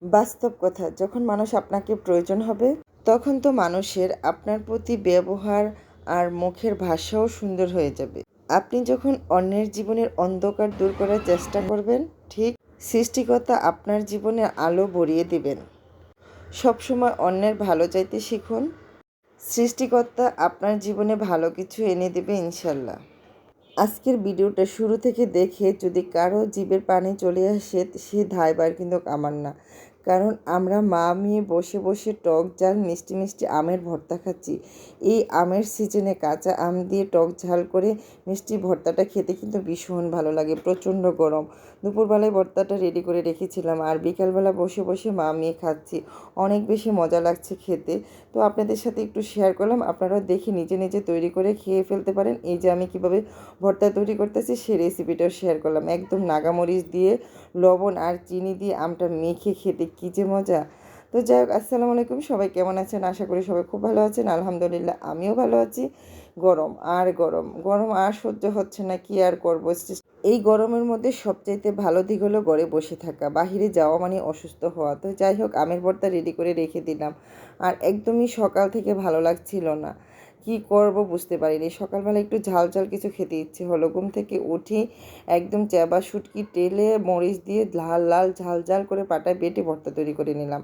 বাস্তব কথা, যখন মানুষ আপনাকে প্রয়োজন হবে তখন তো মানুষের আপনার প্রতি ব্যবহার আর মুখের ভাষাও সুন্দর হয়ে যাবে। আপনি যখন অন্যের জীবনের অন্ধকার দূর করার চেষ্টা করবেন, ঠিক সৃষ্টিকর্তা আপনার জীবনে আলো ভরিয়ে দিবেন। সবসময় অন্যের ভালো চাইতে শিখুন, সৃষ্টিকর্তা আপনার জীবনে ভালো কিছু এনে দেবে ইনশাল্লাহ। আজকের ভিডিওটা শুরু থেকে দেখে যদি কারো জিভের পানি চলে আসে, সে দায়ভার কিন্তু আমার না। কারণ আমরা মা মেয়ে বসে বসে টক ঝাল মিষ্টি মিষ্টি আমের ভর্তা খাচ্ছি। এই আমের সিজনে কাঁচা আম দিয়ে টক ঝাল করে মিষ্টি ভর্তাটা খেতে কিন্তু ভীষণ ভালো লাগে। প্রচণ্ড গরম, দুপুরবেলায় ভর্তাটা রেডি করে রেখেছিলাম আর বিকালবেলা বসে বসে মা মেয়ে খাচ্ছি। অনেক বেশি মজা লাগছে খেতে। তো আপনাদের সাথে একটু শেয়ার করলাম, আপনারাও দেখে নিজে নিজে তৈরি করে খেয়ে ফেলতে পারেন। এই যে আমি কীভাবে ভর্তা তৈরি করতেছি সেই রেসিপিটাও শেয়ার করলাম। একদম নাগামরিচ দিয়ে, লবণ আর চিনি দিয়ে আমটা মেখে খেতে কী যে মজা। তো যাই হোক, আসসালামু আলাইকুম, সবাই কেমন আছেন? আশা করি সবাই খুব ভালো আছেন। আলহামদুলিল্লাহ আমিও ভালো আছি। গরম আর গরম, গরম আর সহ্য হচ্ছে না, কি আর করবো। এই গরমের মধ্যে সবচাইতে ভালো দিক হলো ঘরে বসে থাকা, বাহিরে যাওয়া মানে অসুস্থ হওয়া। তো যাই হোক, আমের ভর্তা রেডি করে রেখে দিলাম। আর একদমই সকাল থেকে ভালো লাগছিল না, কি করব বুঝতে পারিনি। সকালবেলা একটু ঝাল ঝাল কিছু খেতে ইচ্ছে হলো। ঘুম থেকে উঠি একদম চ্যাবা শুটকি তেলে মরিচ দিয়ে লাল লাল ঝাল ঝাল করে পাটায় বেটে ভর্তা তৈরি করে নিলাম।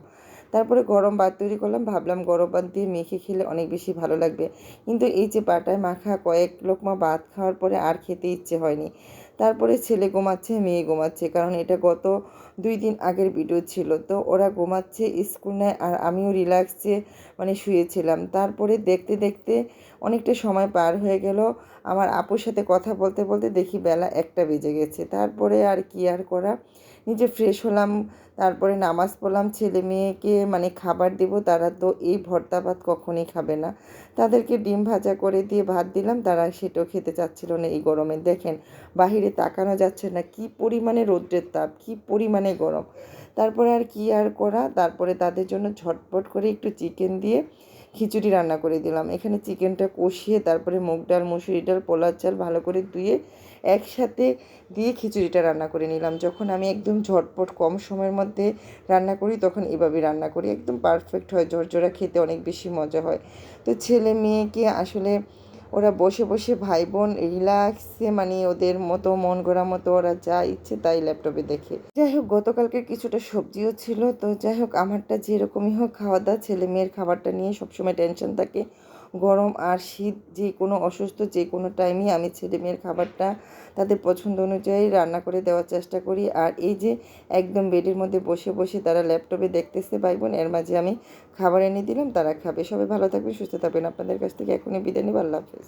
তারপরে গরম ভাত তৈরি করলাম, ভাবলাম গরম ভাত দিয়ে মেখে খেলে অনেক বেশি ভালো লাগবে। কিন্তু এই যে পাটায় মাখা কয়েক লোকমা ভাত খাওয়ার পরে আর খেতে ইচ্ছে হয়নি। তারপরে ছেলে ঘুমাচ্ছে, মেয়ে ঘুমাচ্ছে, কারণ এটা গত 2 দিন আগের ভিডিও ছিল। তো ওরা ঘুমাচ্ছে, স্কুল নেয়, আর আমিও রিল্যাক্সে শুয়েছিলাম। তারপরে দেখতে দেখতে অনেকটা সময় পার হয়ে গেল। আমার আপুর সাথে কথা বলতে বলতে দেখি বেলা 1টা বেজে গেছে। তারপরে আর কি আর করা, নিজে ফ্রেশ হলাম, তারপরে নামাজ পড়লাম। ছেলে মেয়েকে খাবার দিব, তারা তো এই ভর্তা ভাত কখনই খাবে না। তাদেরকে ডিম ভাজা করে দিয়ে ভাত দিলাম, তারা সেটাও খেতে চাচ্ছিল না এই গরমে। দেখেন বাহিরে তাকানো যাচ্ছে না, কি পরিমাণে রৌদ্রের তাপ, কি পরিমাণে গরম। তারপরে আর কি আর করা, তারপরে তাদের জন্য ঝটপট করে একটু চিকেন দিয়ে খিচুড়ি রান্না করে দিলাম। এখানে চিকেনটা কষিয়ে তারপরে মুগ ডাল, মুসুরি ডাল, পোলার চাল ভালো করে ধুয়ে একসাথে দিয়ে খিচুড়িটা রান্না করে নিলাম। যখন আমি একদম ঝটপট কম সময়ের মধ্যে রান্না করি তখন এভাবেই রান্না করি, একদম পারফেক্ট হয়, ঝরঝরা খেতে অনেক বেশি মজা হয়। তো ছেলে মেয়েকে আসলে ওরা বসে বসে ভাই বোন রিল্যাক্সে ওদের মতো মন গড়া মতো ওরা যা ইচ্ছে তাই ল্যাপটপে দেখে। যাই হোক, গতকালকে কিছুটা সবজিও ছিল। তো যাই হোক, আমারটা যেরকমই হোক খাওয়া দাওয়া, ছেলে মেয়ের খাবারটা নিয়ে সবসময় টেনশন থাকে। গরম আর শীত যে কোনো অসুস্থ যে কোনো টাইমে আমি ছেলে মেয়ের খাবারটা তাদের পছন্দ অনুযায়ী রান্না করে দেওয়ার চেষ্টা করি। আর এই যে একদম বেডের মধ্যে বসে বসে তারা ল্যাপটপে দেখতেছে ভাই বোন, এর মাঝে আমি খাবার এনে দিলাম, তারা খাবে। সবাই ভালো থাকবে, সুস্থ থাকবেন। আপনাদের কাছ থেকে এখনই বিদায় নিব। আল্লাহ হাফেজ।